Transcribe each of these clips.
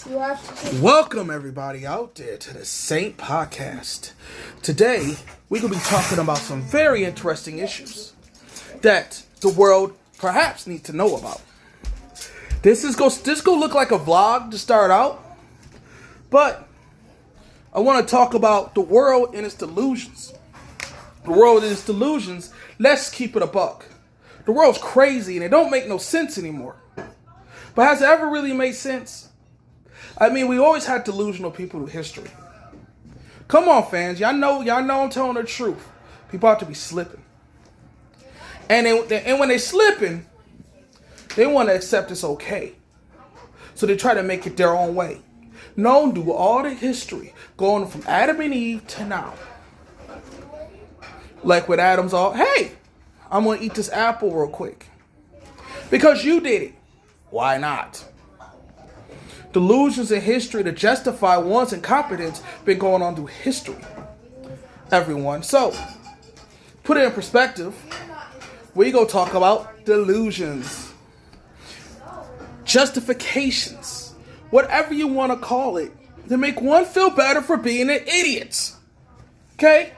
Welcome everybody out there to the Saint Podcast. Today we're going to be talking about some very interesting issues that the world perhaps needs to know about. This gonna look like a vlog to start out, but I want to talk about the world and its delusions. The world and its delusions. Let's keep it a buck. The world's crazy and it don't make no sense anymore. But has it ever really made sense? I mean, we always had delusional people through history. Come on, fans. Y'all know I'm telling the truth. People have to be slipping. And when they slipping, they want to accept it's okay. So they try to make it their own way. Known through all the history, going from Adam and Eve to now. Like with Adam's all, hey, I'm going to eat this apple real quick. Because you did it. Why not? Delusions in history to justify one's incompetence been going on through history. Everyone. So, put it in perspective. We go talk about delusions. Justifications. Whatever you want to call it. To make one feel better for being an idiot. Okay?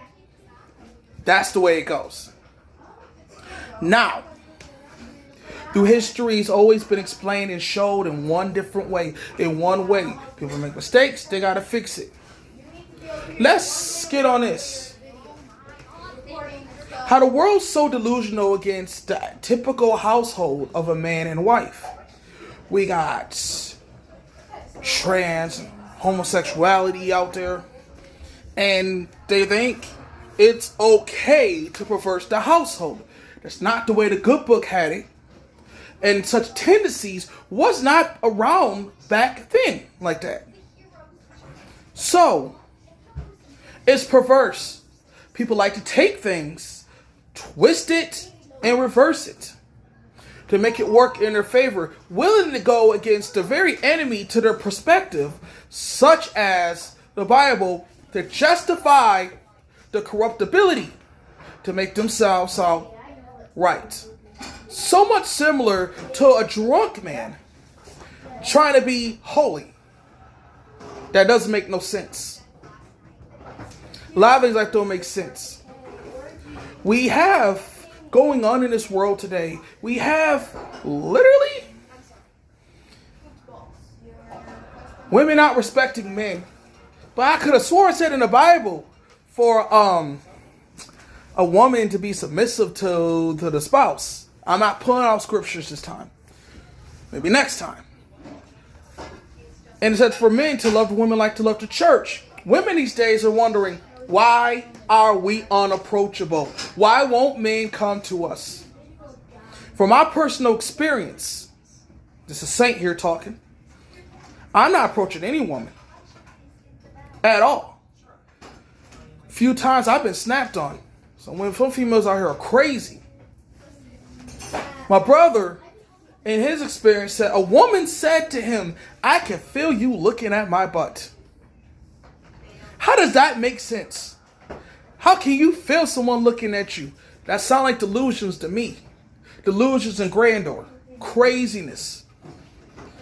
That's the way it goes. Now, through history, it's always been explained and showed in one different way. In one way. People make mistakes, they gotta fix it. Let's get on this. How the world's so delusional against the typical household of a man and wife. We got trans, homosexuality out there. And they think it's okay to perverse the household. That's not the way the good book had it. And such tendencies was not around back then like that. So, it's perverse. People like to take things, twist it, and reverse it. To make it work in their favor. Willing to go against the very enemy to their perspective, such as the Bible, to justify the corruptibility. To make themselves sound right. So much similar to a drunk man trying to be holy. That doesn't make no sense. A lot of things like don't make sense. We have going on in this world today, we have literally women not respecting men. But I could have sworn it said in the Bible for a woman to be submissive to the spouse. I'm not pulling out scriptures this time. Maybe next time. And it says for men to love women like to love the church. Women these days are wondering, why are we unapproachable? Why won't men come to us? From my personal experience, this is Saint here talking, I'm not approaching any woman. At all. A few times I've been snapped on. Some females out here are crazy. My brother, in his experience, said a woman said to him, I can feel you looking at my butt. How does that make sense? How can you feel someone looking at you? That sound like delusions to me. Delusions and grandeur. Craziness.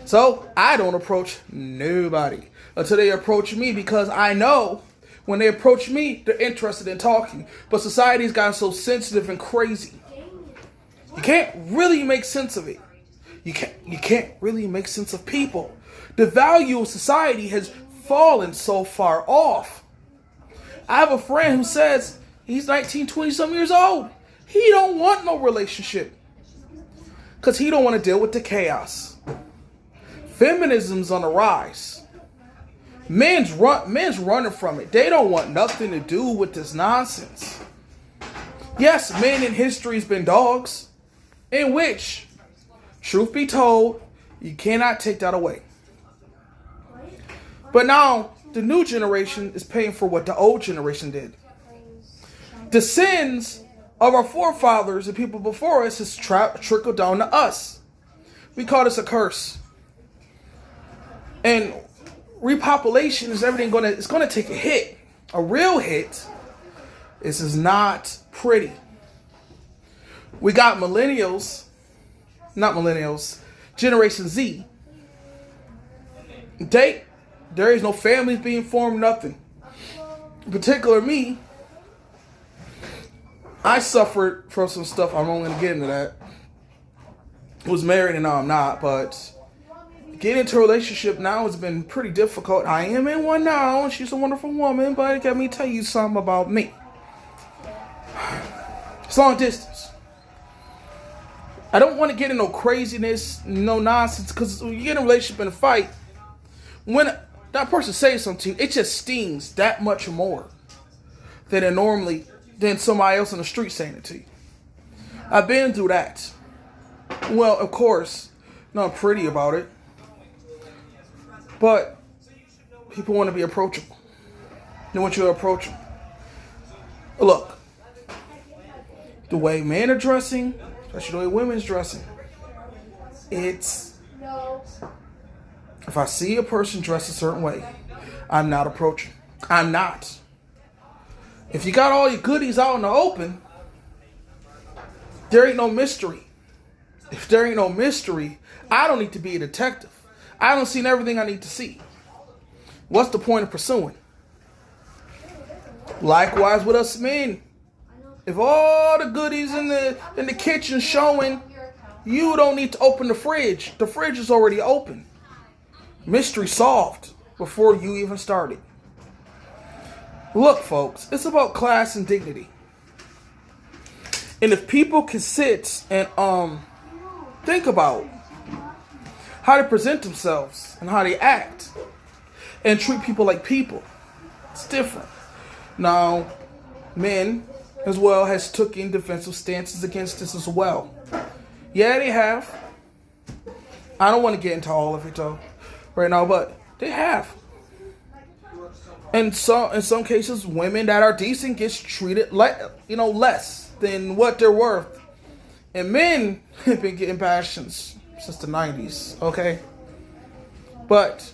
So, I don't approach nobody until they approach me, because I know when they approach me, they're interested in talking. But society's gotten so sensitive and crazy. You can't really make sense of it. You can't really make sense of people. The value of society has fallen so far off. I have a friend who says he's 19, 20 some years old. He don't want no relationship. Because he don't want to deal with the chaos. Feminism's on the rise. Men's running from it. They don't want nothing to do with this nonsense. Yes, men in history's been dogs. In which, truth be told, you cannot take that away. But now, the new generation is paying for what the old generation did. The sins of our forefathers and people before us has trickled down to us. We call this a curse. And repopulation is it's gonna take a hit. A real hit. This is not pretty. We got Generation Z, date, there is no families being formed, nothing. In particular, me, I suffered from some stuff. I'm only going to get into that. I was married and now I'm not, but getting into a relationship now has been pretty difficult. I am in one now, and she's a wonderful woman, but let me tell you something about me. It's long distance. I don't want to get into no craziness, no nonsense, because when you get in a relationship and a fight, when that person says something to you, it just stings that much more than somebody else on the street saying it to you. I've been through that. Well, of course, not pretty about it, but people want to be approachable. They want you to approach them. Look, the way men are dressing, especially the way women's dressing, if I see a person dressed a certain way, I'm not approaching. I'm not. If you got all your goodies out in the open, there ain't no mystery. If there ain't no mystery, I don't need to be a detective. I don't see everything I need to see. What's the point of pursuing? Likewise with us men. If all the goodies in the kitchen showing, you don't need to open the fridge. The fridge is already open. Mystery solved before you even started. Look, folks, it's about class and dignity. And if people can sit and think about how they present themselves and how they act and treat people like people, it's different. Now, men as well has taken defensive stances against this as well. Yeah, they have. I don't want to get into all of it though right now, but they have. And so in some cases, women that are decent gets treated less than what they're worth. And men have been getting passions since the 90s, okay? But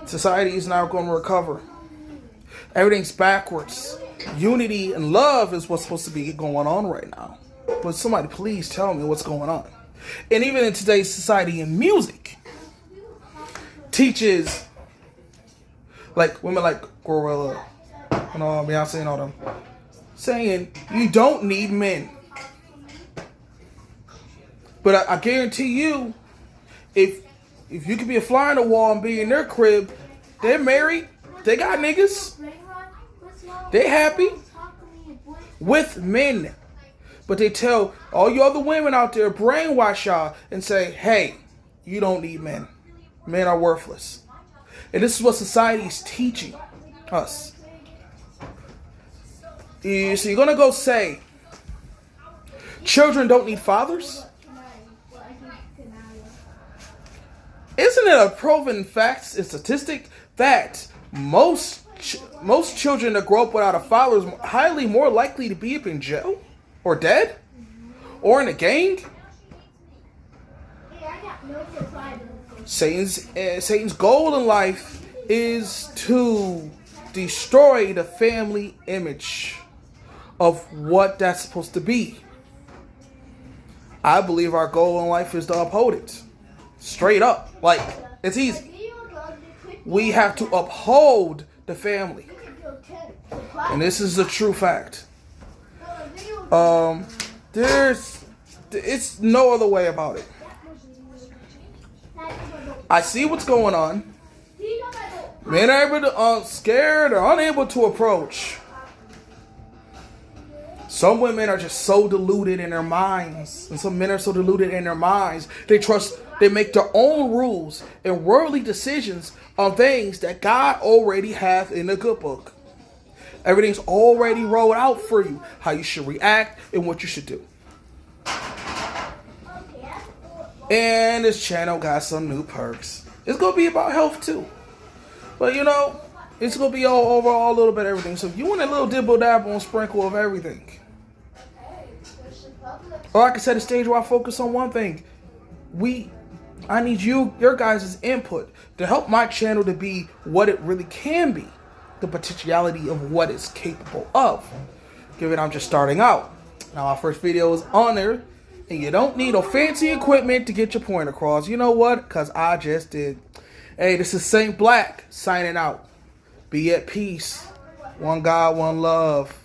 society is now going to recover. Everything's backwards. Unity and love is what's supposed to be going on right now. But somebody please tell me what's going on. And even in today's society in music, teaches like women like Gorilla and all Beyonce and all them, saying you don't need men. But I guarantee you, if you could be a fly on the wall and be in their crib, they're married, they got niggas, they happy with men. But they tell all you other women out there, brainwash y'all and say, hey, you don't need men. Men are worthless. And this is what society is teaching us. So you're going to go say, children don't need fathers? Isn't it a proven fact and statistic that most children that grow up without a father is highly more likely to be up in jail or dead or in a gang? Satan's goal in life is to destroy the family image of what that's supposed to be. I believe our goal in life is to uphold it. Straight up. Like, it's easy. We have to uphold the family. And this is a true fact. It's no other way about it. I see what's going on. Men are scared or unable to approach. Some women are just so deluded in their minds, and some men are so deluded in their minds. They make their own rules and worldly decisions on things that God already has in the good book. Everything's already rolled out for you, how you should react and what you should do. And this channel got some new perks. It's going to be about health too. But it's going to be overall a little bit of everything. So if you want a little dibble dabble and sprinkle of everything. Or like I said, a stage where I focus on one thing. I need your guys' input to help my channel to be what it really can be. The potentiality of what it's capable of. Given I'm just starting out. Now, our first video is on there. And you don't need no fancy equipment to get your point across. You know what? Because I just did. Hey, this is Saint Black signing out. Be at peace. One God, one love.